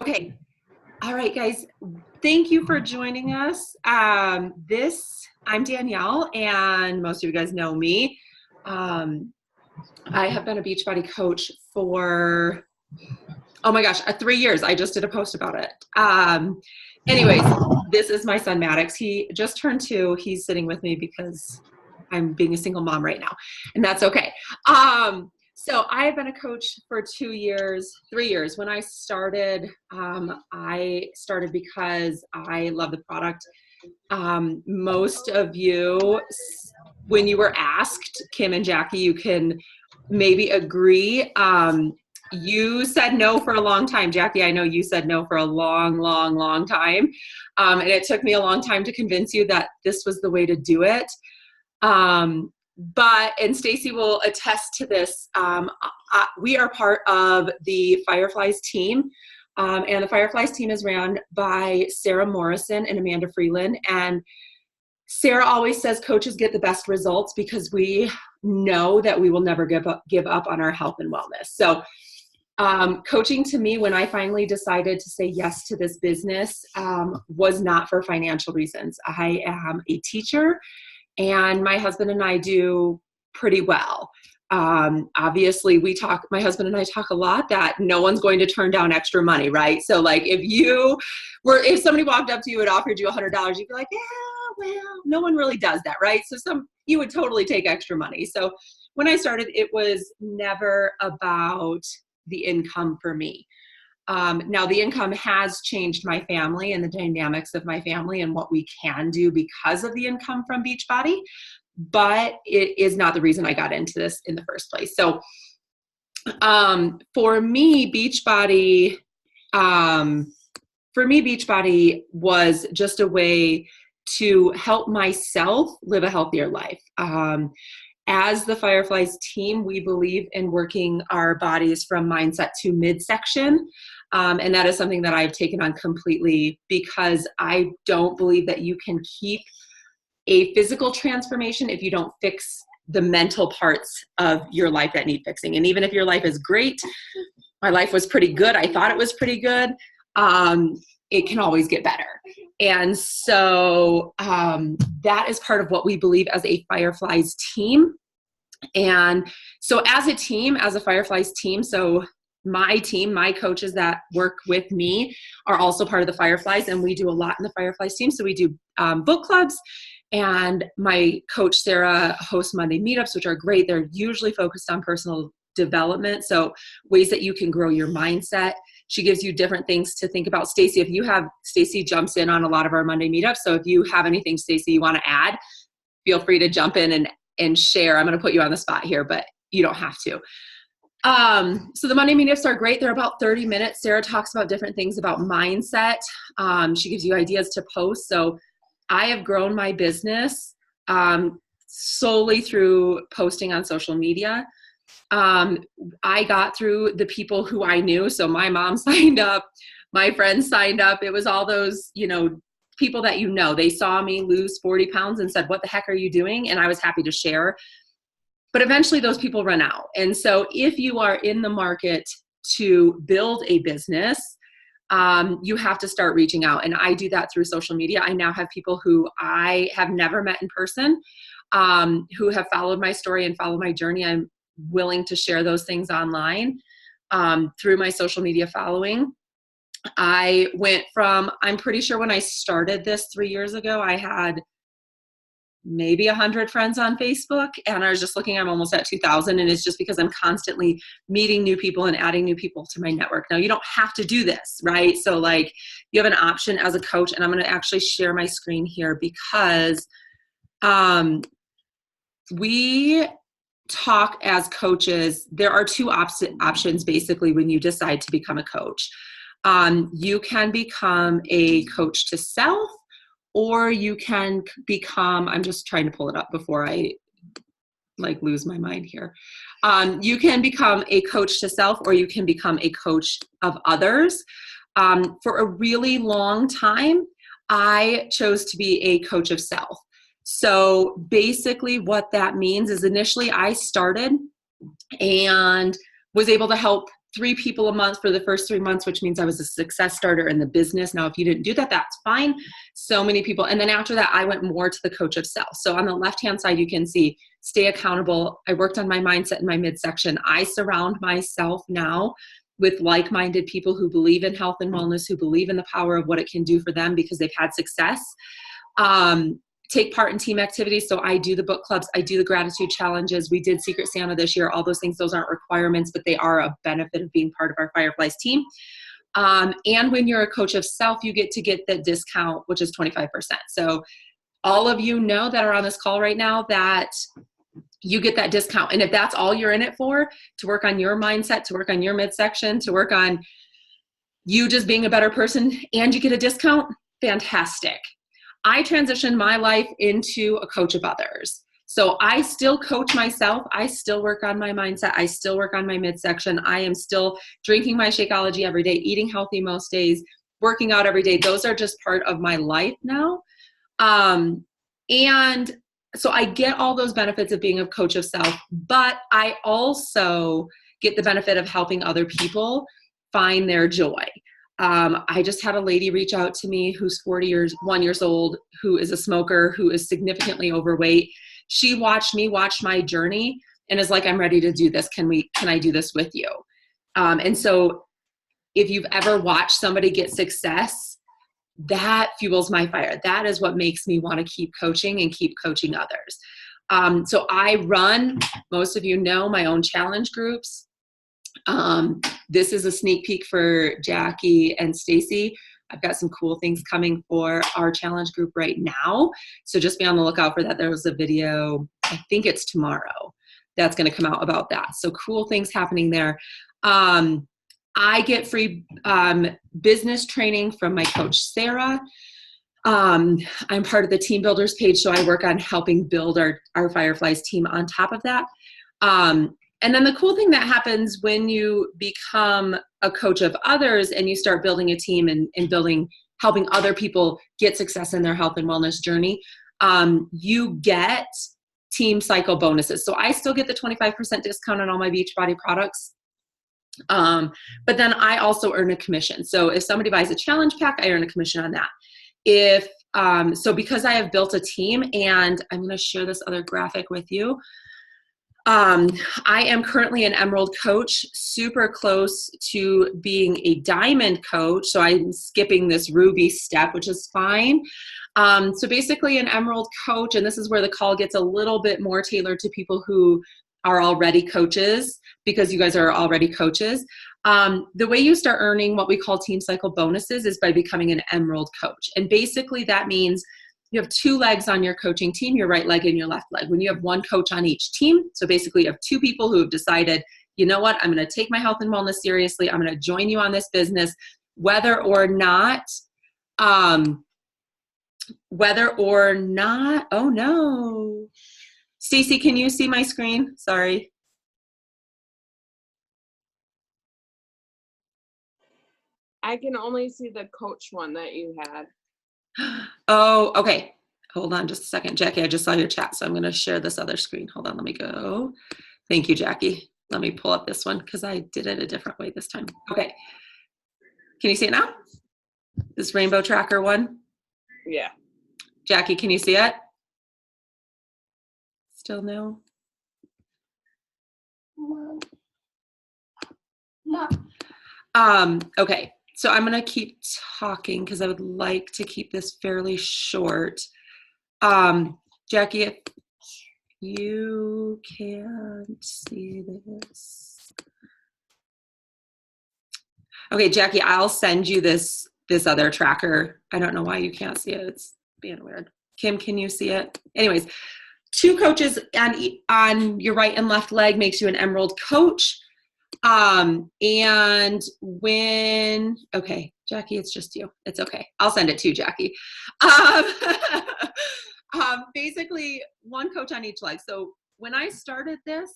Okay. All right, guys. Thank you for joining us. I'm Danielle, and most of you guys know me. I have been a Beachbody coach for, oh my gosh, 3 years. I just did a post about it. Anyways, this is my son, Maddox. He just turned 2. He's sitting with me because I'm being a single mom right now, and that's okay. So I have been a coach for 2 years, 3 years. When I started because I love the product. Most of you, when you were asked, Kim and Jackie, you can maybe agree. You said no for a long time. Jackie, I know you said no for a long, long, long time. And it took me a long time to convince you that this was the way to do it. And Stacy will attest to this. We are part of the Fireflies team. And the Fireflies team is ran by Sarah Morrison and Amanda Freeland. And Sarah always says coaches get the best results because we know that we will never give up on our health and wellness. So coaching to me, when I finally decided to say yes to this business, was not for financial reasons. I am a teacher, and my husband and I do pretty well. Obviously my husband and I talk a lot that no one's going to turn down extra money, right? So like if somebody walked up to you and offered you $100, you'd be like, yeah, well, no one really does that, right? So you would totally take extra money. So when I started, it was never about the income for me. Now the income has changed my family and the dynamics of my family and what we can do because of the income from Beachbody, but it is not the reason I got into this in the first place. So for me, Beachbody was just a way to help myself live a healthier life. As the Fireflies team, we believe in working our bodies from mindset to midsection. And that is something that I've taken on completely because I don't believe that you can keep a physical transformation if you don't fix the mental parts of your life that need fixing. And even if your life is great, my life was pretty good, I thought it was pretty good, it can always get better. And so that is part of what we believe as a Fireflies team. And so as a team, as a Fireflies team, so my team, my coaches that work with me are also part of the Fireflies, and we do a lot in the Fireflies team. So we do book clubs, and my coach, Sarah, hosts Monday meetups, which are great. They're usually focused on personal development. So ways that you can grow your mindset. She gives you different things to think about. Stacy jumps in on a lot of our Monday meetups. So if you have anything, Stacy, you want to add, feel free to jump in and share. I'm going to put you on the spot here, but you don't have to. So the Monday meetups are great. They're about 30 minutes. Sarah talks about different things about mindset. She gives you ideas to post. So I have grown my business solely through posting on social media. I got through the people who I knew. So my mom signed up, my friends signed up. It was all those, people that they saw me lose 40 pounds and said, what the heck are you doing? And I was happy to share. But eventually those people run out. And so if you are in the market to build a business, you have to start reaching out. And I do that through social media. I now have people who I have never met in person, who have followed my story and followed my journey. I'm willing to share those things online through my social media following. I went from, I'm pretty sure when I started this 3 years ago, I had maybe 100 friends on Facebook, and I was just looking, I'm almost at 2,000. And it's just because I'm constantly meeting new people and adding new people to my network. Now you don't have to do this, right? So like you have an option as a coach, and I'm going to actually share my screen here because we talk as coaches. There are two options basically when you decide to become a coach. You can become a coach to self, or you can become, I'm just trying to pull it up before I lose my mind here. You can become a coach to self, or you can become a coach of others. For a really long time, I chose to be a coach of self. So basically what that means is initially I started and was able to help 3 people a month for the first 3 months, which means I was a success starter in the business. Now, if you didn't do that, that's fine. So many people. And then after that, I went more to the coach of self. So on the left-hand side, you can see stay accountable. I worked on my mindset in my midsection. I surround myself now with like-minded people who believe in health and wellness, who believe in the power of what it can do for them because they've had success. Take part in team activities. So I do the book clubs. I do the gratitude challenges. We did Secret Santa this year. All those things, those aren't requirements, but they are a benefit of being part of our Fireflies team. And when you're a coach of self, you get to get the discount, which is 25%. So all of you know that are on this call right now that you get that discount. And if that's all you're in it for, to work on your mindset, to work on your midsection, to work on you just being a better person, and you get a discount, fantastic. I transitioned my life into a coach of others. So I still coach myself. I still work on my mindset. I still work on my midsection. I am still drinking my Shakeology every day, eating healthy most days, working out every day. Those are just part of my life now. And so I get all those benefits of being a coach of self, but I also get the benefit of helping other people find their joy. I just had a lady reach out to me who's 41 years old, who is a smoker, who is significantly overweight. She watched me watch my journey and is like, I'm ready to do this. Can I do this with you? And so if you've ever watched somebody get success, that fuels my fire. That is what makes me want to keep coaching and keep coaching others. So I run, most of you know, my own challenge groups. This is a sneak peek for Jackie and Stacy. I've got some cool things coming for our challenge group right now. So just be on the lookout for that. There was a video, I think it's tomorrow, that's going to come out about that. So cool things happening there. I get free business training from my coach, Sarah. I'm part of the Team Builders page, so I work on helping build our Fireflies team on top of that. And then the cool thing that happens when you become a coach of others and you start building a team and helping other people get success in their health and wellness journey, you get team cycle bonuses. So I still get the 25% discount on all my Beachbody products. But then I also earn a commission. So if somebody buys a challenge pack, I earn a commission on that. So because I have built a team, and I'm going to share this other graphic with you. I am currently an Emerald coach, super close to being a Diamond coach. So I'm skipping this Ruby step, which is fine. So basically an Emerald coach, and this is where the call gets a little bit more tailored to people who are already coaches, because you guys are already coaches. The way you start earning what we call team cycle bonuses is by becoming an Emerald coach. And basically that means you have 2 legs on your coaching team, your right leg and your left leg. When you have 1 coach on each team, so basically you have 2 people who have decided, you know what, I'm going to take my health and wellness seriously. I'm going to join you on this business, whether or not, oh no. Stacy, can you see my screen? Sorry. I can only see the coach one that you had. Oh, okay. Hold on just a second. Jackie, I just saw your chat, so I'm going to share this other screen. Hold on, let me go. Thank you, Jackie. Let me pull up this one because I did it a different way this time. Okay. Can you see it now? This rainbow tracker one? Yeah. Jackie, can you see it? Still no? No. Okay. So I'm going to keep talking because I would like to keep this fairly short. Jackie, if you can't see this. Okay, Jackie, I'll send you this other tracker. I don't know why you can't see it. It's being weird. Kim, can you see it? Anyways, 2 coaches on your right and left leg makes you an Emerald coach. And when, okay, Jackie, it's just you. It's okay. I'll send it to you, Jackie. Basically 1 coach on each leg. So when I started this,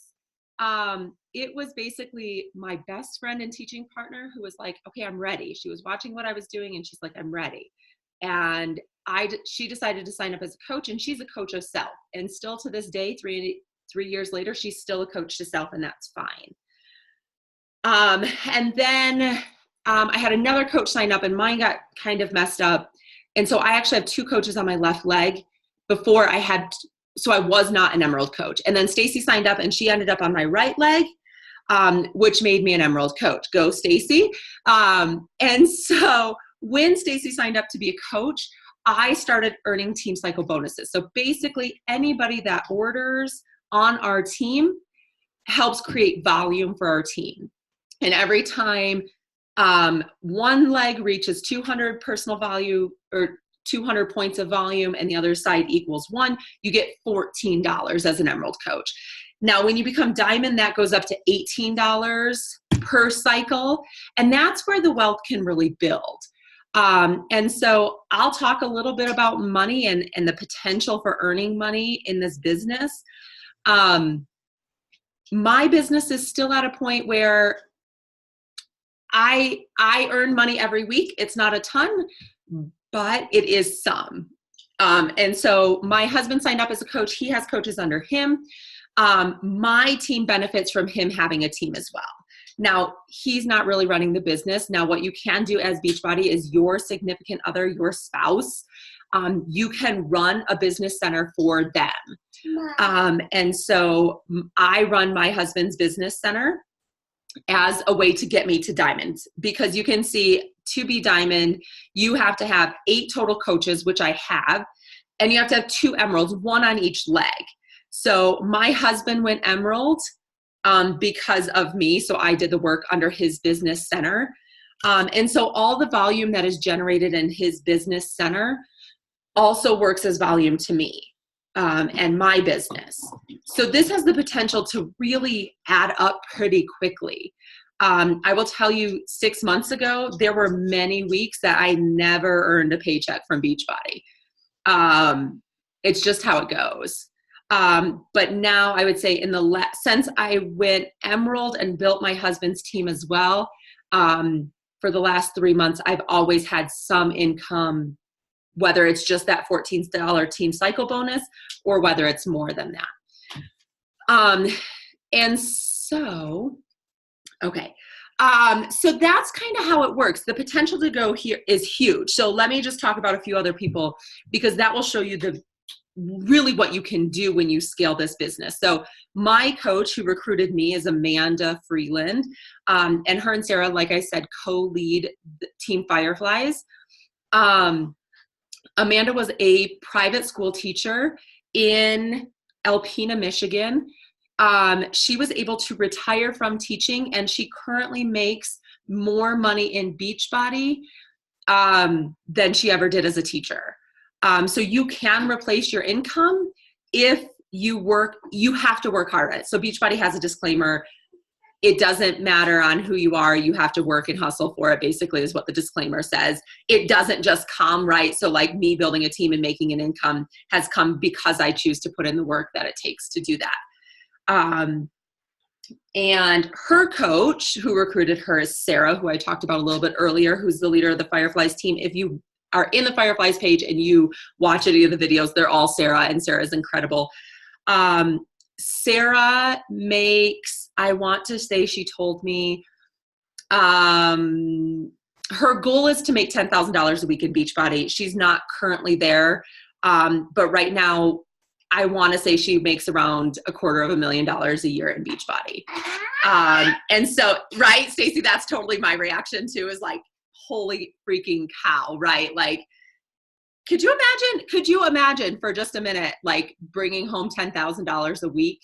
it was basically my best friend and teaching partner who was like, okay, I'm ready. She was watching what I was doing and she's like, I'm ready. And she decided to sign up as a coach, and she's a coach of self. And still to this day, 3 years later, she's still a coach to self, and that's fine. And then I had another coach sign up and mine got kind of messed up. And so I actually have two coaches on my left leg before I had, so I was not an Emerald coach. And then Stacy signed up and she ended up on my right leg, which made me an Emerald coach. Go Stacy. And so when Stacy signed up to be a coach, I started earning team cycle bonuses. So basically anybody that orders on our team helps create volume for our team. And every time one leg reaches 200 personal value or 200 points of volume and the other side equals 1, you get $14 as an Emerald coach. Now, when you become Diamond, that goes up to $18 per cycle. And that's where the wealth can really build. And so I'll talk a little bit about money and the potential for earning money in this business. My business is still at a point where I earn money every week. It's not a ton, but it is some. And so my husband signed up as a coach. He has coaches under him. My team benefits from him having a team as well. Now, he's not really running the business. Now, what you can do as Beachbody is your significant other, your spouse, you can run a business center for them. And so I run my husband's business center as a way to get me to Diamond, because you can see to be Diamond, you have to have 8 total coaches, which I have, and you have to have 2 Emeralds, 1 on each leg. So my husband went Emerald because of me. So I did the work under his business center. And so all the volume that is generated in his business center also works as volume to me and my business. So this has the potential to really add up pretty quickly. I will tell you, 6 months ago, there were many weeks that I never earned a paycheck from Beachbody. It's just how it goes. But now I would say since I went Emerald and built my husband's team as well, for the last 3 months, I've always had some income, whether it's just that $14 team cycle bonus or whether it's more than that. And so, okay. So that's kind of how it works. The potential to go here is huge. So let me just talk about a few other people, because that will show you really what you can do when you scale this business. So my coach who recruited me is Amanda Freeland, and her and Sarah, like I said, co-lead Team Fireflies. Amanda was a private school teacher in Alpena, Michigan. She was able to retire from teaching, and she currently makes more money in Beachbody than she ever did as a teacher. So you can replace your income if you have to work hard at it. So Beachbody has a disclaimer. It doesn't matter on who you are. You have to work and hustle for it, basically, is what the disclaimer says. It doesn't just come, right? So like me building a team and making an income has come because I choose to put in the work that it takes to do that. And her coach who recruited her is Sarah, who I talked about a little bit earlier, who's the leader of the Fireflies team. If you are in the Fireflies page and you watch any of the videos, they're all Sarah, and Sarah's incredible. Sarah makes, I want to say she told me, her goal is to make $10,000 a week in Beachbody. She's not currently there, but right now, I want to say she makes around $250,000 a year in Beachbody. And so, right, Stacy, that's totally my reaction too, is like, holy freaking cow, right? Like, could you imagine for just a minute, like bringing home $10,000 a week?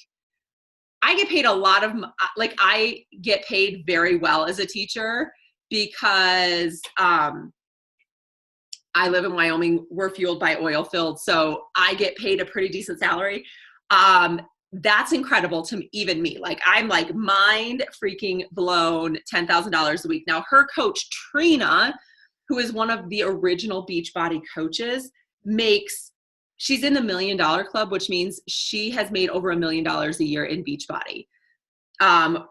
I get paid I get paid very well as a teacher because, I live in Wyoming. We're fueled by oil fields. So I get paid a pretty decent salary. That's incredible to even me. Like, I'm like mind freaking blown, $10,000 a week. Now her coach, Trina, who is one of the original Beachbody coaches, she's in the $1 Million Club, which means she has made over $1 million a year in Beachbody.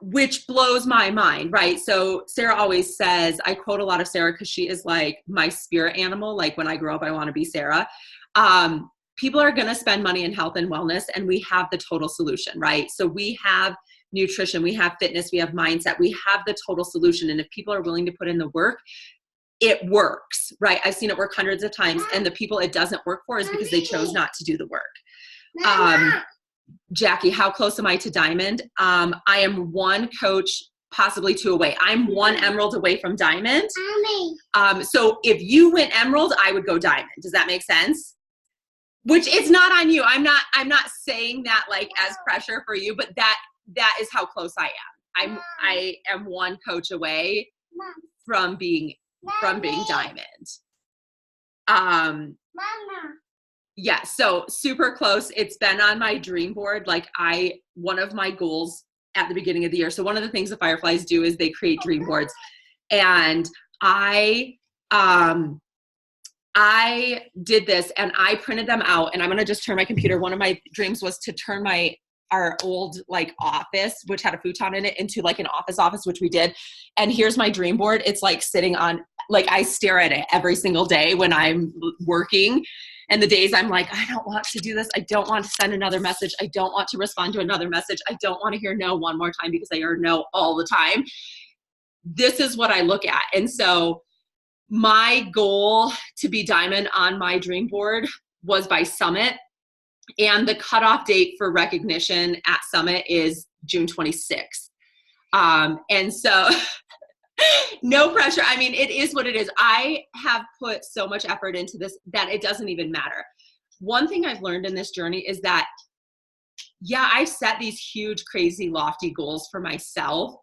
Which blows my mind, right? So Sarah always says, I quote a lot of Sarah because she is like my spirit animal. Like, when I grow up, I want to be Sarah. People are going to spend money in health and wellness, and we have the total solution, right? So we have nutrition, we have fitness, we have mindset, we have the total solution. And if people are willing to put in the work, it works, right? I've seen it work hundreds of times. And the people it doesn't work for is because they chose not to do the work. Jackie, how close am I to diamond? I am one coach, possibly two away. I'm one emerald away from diamond. So if you went emerald, I would go diamond. Does that make sense? Which it's not on you. I'm not saying that like as pressure for you, but that is how close I am. I am one coach away from being diamond. Yeah, so super close. It's been on my dream board. Like one of my goals at the beginning of the year. So one of the things the Fireflies do is they create dream boards. And I did this and I printed them out, and I'm going to just turn my computer. One of my dreams was to turn our old like office, which had a futon in it, into like an office, which we did. And here's my dream board. It's like sitting on, like I stare at it every single day when I'm working. And the days I'm like, I don't want to do this. I don't want to send another message. I don't want to respond to another message. I don't want to hear no one more time because I hear no all the time. This is what I look at. And so my goal to be diamond on my dream board was by Summit. And the cutoff date for recognition at Summit is June 26th. And so no pressure. I mean, it is what it is. I have put so much effort into this that it doesn't even matter. One thing I've learned in this journey is that, yeah, I've set these huge, crazy, lofty goals for myself.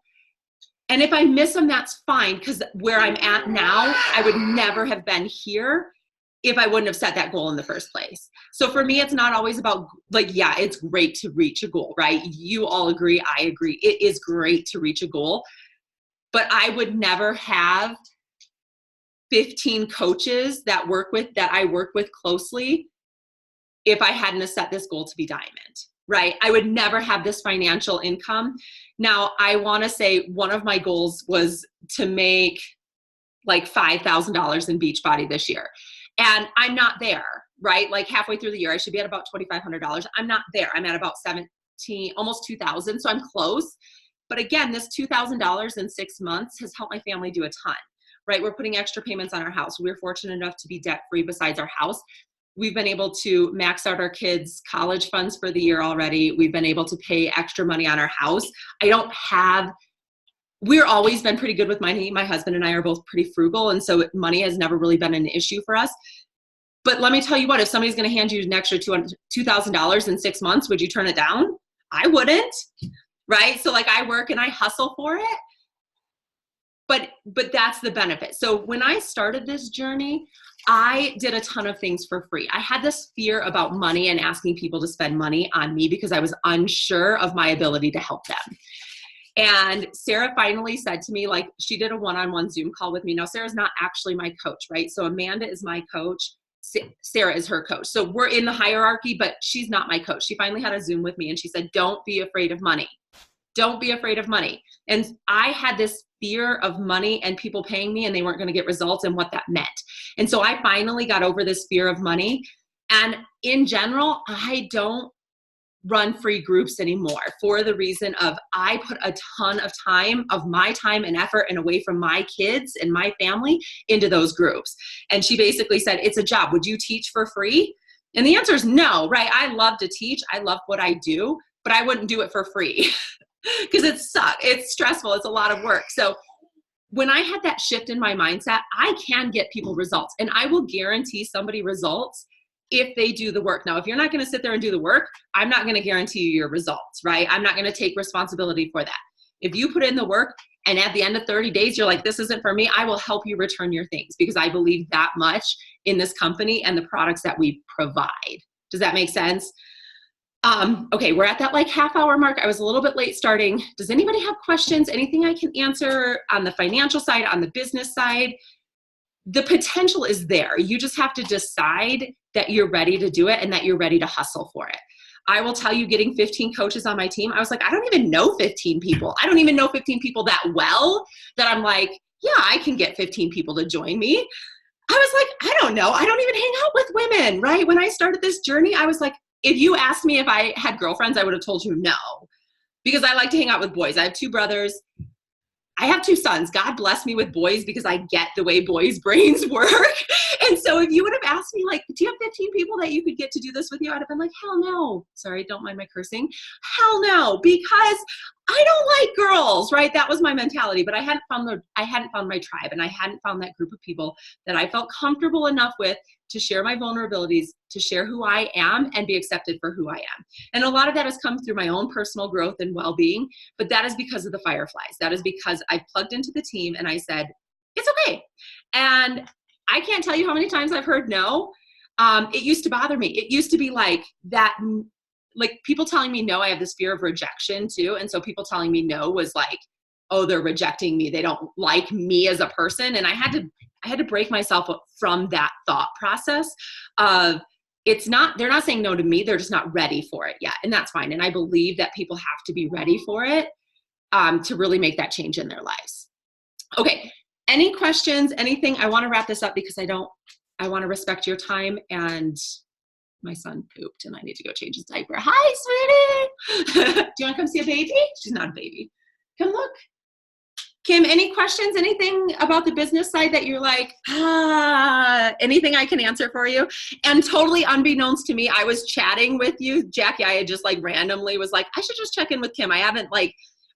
And if I miss them, that's fine, because where I'm at now, I would never have been here if I wouldn't have set that goal in the first place. So for me, it's not always about like, yeah, it's great to reach a goal, right? You all agree. I agree. It is great to reach a goal. But I would never have 15 coaches that I work with closely if I hadn't set this goal to be diamond, right? I would never have this financial income. Now, I want to say one of my goals was to make like $5,000 in Beachbody this year. And I'm not there, right? Like halfway through the year, I should be at about $2,500. I'm not there. I'm at about 17, almost 2,000. So I'm close. But again, this $2,000 in 6 months has helped my family do a ton, right? We're putting extra payments on our house. We're fortunate enough to be debt-free besides our house. We've been able to max out our kids' college funds for the year already. We've been able to pay extra money on our house. We're always been pretty good with money. My husband and I are both pretty frugal. And so money has never really been an issue for us. But let me tell you what, if somebody's going to hand you an extra $2,000 in 6 months, would you turn it down? I wouldn't. Right? So like I work and I hustle for it, but that's the benefit. So when I started this journey, I did a ton of things for free. I had this fear about money and asking people to spend money on me because I was unsure of my ability to help them. And Sarah finally said to me, like, she did a one-on-one Zoom call with me. Now, Sarah's not actually my coach, right? So Amanda is my coach. Sarah is her coach. So we're in the hierarchy, but she's not my coach. She finally had a Zoom with me and she said, don't be afraid of money. Don't be afraid of money. And I had this fear of money and people paying me and they weren't going to get results and what that meant. And so I finally got over this fear of money. And in general, I don't run free groups anymore for the reason of I put a ton of time, of my time and effort and away from my kids and my family into those groups. And she basically said, it's a job. Would you teach for free? And the answer is no, right? I love to teach. I love what I do, but I wouldn't do it for free. Because it sucks. It's stressful. It's a lot of work. So when I had that shift in my mindset, I can get people results, and I will guarantee somebody results if they do the work. Now, if you're not going to sit there and do the work, I'm not going to guarantee you your results, right? I'm not going to take responsibility for that. If you put in the work and at the end of 30 days, you're like, this isn't for me, I will help you return your things because I believe that much in this company and the products that we provide. Does that make sense? Okay, we're at that like half-hour mark. I was a little bit late starting. Does anybody have questions? Anything I can answer on the financial side, on the business side? The potential is there. You just have to decide that you're ready to do it and that you're ready to hustle for it. I will tell you, getting 15 coaches on my team, I was like, I don't even know 15 people. I don't even know 15 people that well that I'm like, yeah, I can get 15 people to join me. I was like, I don't know. I don't even hang out with women, right? When I started this journey, I was like, if you asked me if I had girlfriends, I would have told you no. because I like to hang out with boys. I have 2 brothers. I have 2 sons. God bless me with boys because I get the way boys' brains work. And so if you would have asked me, like, do you have 15 people that you could get to do this with you? I'd have been like, hell no. Sorry, don't mind my cursing. Hell no, because I don't like girls, right? That was my mentality. But I hadn't found my tribe, and I hadn't found that group of people that I felt comfortable enough with to share my vulnerabilities, to share who I am and be accepted for who I am. And a lot of that has come through my own personal growth and well-being, but that is because of the Fireflies. That is because I plugged into the team and I said, it's okay. And I can't tell you how many times I've heard no. It used to bother me. It used to be like that, like people telling me no. I have this fear of rejection too. And so people telling me no was like, oh, they're rejecting me. They don't like me as a person. And I had to break myself from that thought process of they're not saying no to me. They're just not ready for it yet. And that's fine. And I believe that people have to be ready for it to really make that change in their lives. Okay. Any questions, anything? I want to wrap this up because I want to respect your time, and my son pooped and I need to go change his diaper. Hi, sweetie. Do you want to come see a baby? She's not a baby. Come look. Kim, any questions, anything about the business side that you're like, anything I can answer for you? And totally unbeknownst to me, I was chatting with you, Jackie. I had just like randomly was like, I should just check in with Kim.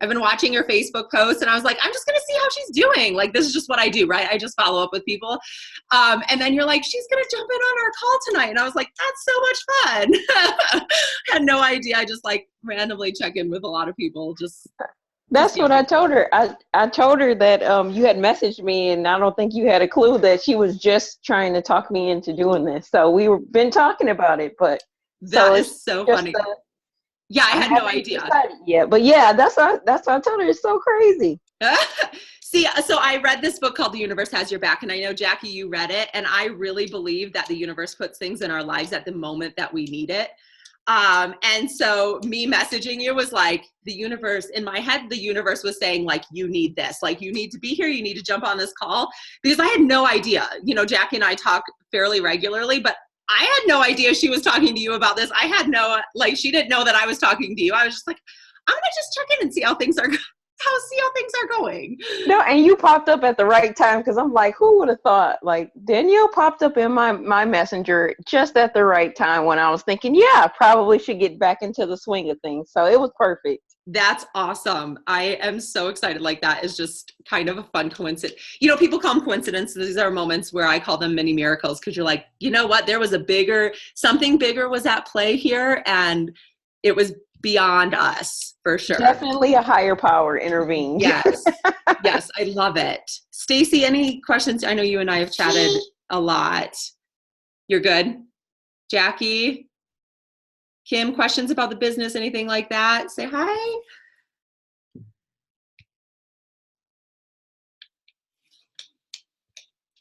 I've been watching her Facebook posts, and I was like, I'm just going to see how she's doing. Like, this is just what I do, right? I just follow up with people. And then you're like, she's going to jump in on our call tonight. And I was like, that's so much fun. Had no idea. I just like randomly check in with a lot of people. That's what I told her. I told her that you had messaged me, and I don't think you had a clue that she was just trying to talk me into doing this. So been talking about it, but that is so funny. Yeah, I had no idea. Yeah, but yeah, that's what I told her. It's so crazy. See, so I read this book called The Universe Has Your Back, and I know, Jackie, you read it, and I really believe that the universe puts things in our lives at the moment that we need it. And so me messaging you was like, the universe, in my head, the universe was saying, like, you need this, like, you need to be here, you need to jump on this call, because I had no idea. You know, Jackie and I talk fairly regularly, but I had no idea she was talking to you about this. I had she didn't know that I was talking to you. I was just like, I'm going to just check in and see how things are going. No, and you popped up at the right time, because I'm like, who would have thought? Like, Danielle popped up in my messenger just at the right time when I was thinking, yeah, I probably should get back into the swing of things. So it was perfect. That's awesome. I am so excited. Like, that is just kind of a fun coincidence. You know, people call them coincidences. These are moments where I call them mini miracles, because you're like, you know what? There was something bigger was at play here, and it was beyond us, for sure. Definitely a higher power intervened. Yes. Yes, I love it. Stacy, any questions? I know you and I have chatted a lot. You're good? Jackie? Kim, questions about the business, anything like that? Say hi.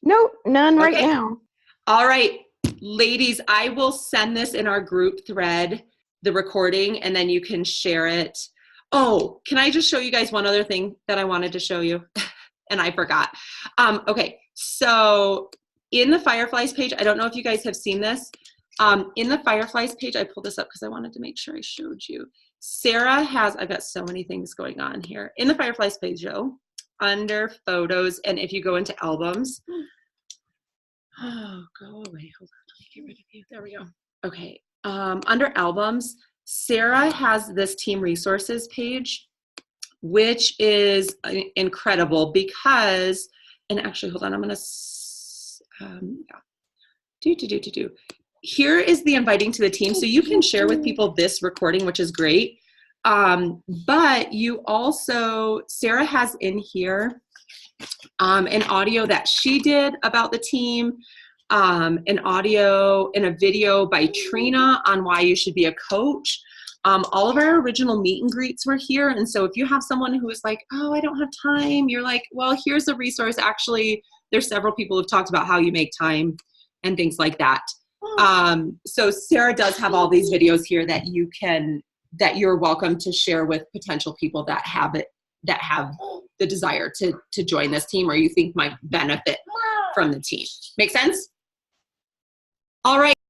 Nope, none right now. All right, ladies, I will send this in our group thread, the recording, and then you can share it. Oh, can I just show you guys one other thing that I wanted to show you? And I forgot. Okay, so in the Fireflies page, I don't know if you guys have seen this. In the Fireflies page, I pulled this up because I wanted to make sure I showed you. Sarah I've got so many things going on here. In the Fireflies page, though, under photos, and if you go into albums, oh, go away. Hold on, let me get rid of you. There we go. Okay. Under albums, Sarah has this team resources page, which is incredible because, and actually, hold on, I'm going to, here is the inviting to the team. So you can share with people this recording, which is great. But you also, Sarah has in here an audio that she did about the team, an audio and a video by Trina on why you should be a coach. All of our original meet and greets were here. And so if you have someone who is like, oh, I don't have time, you're like, well, here's a resource. Actually, there's several people who've talked about how you make time and things like that. So Sarah does have all these videos here that you're welcome to share with potential people that have the desire to join this team or you think might benefit from the team. Make sense? All right.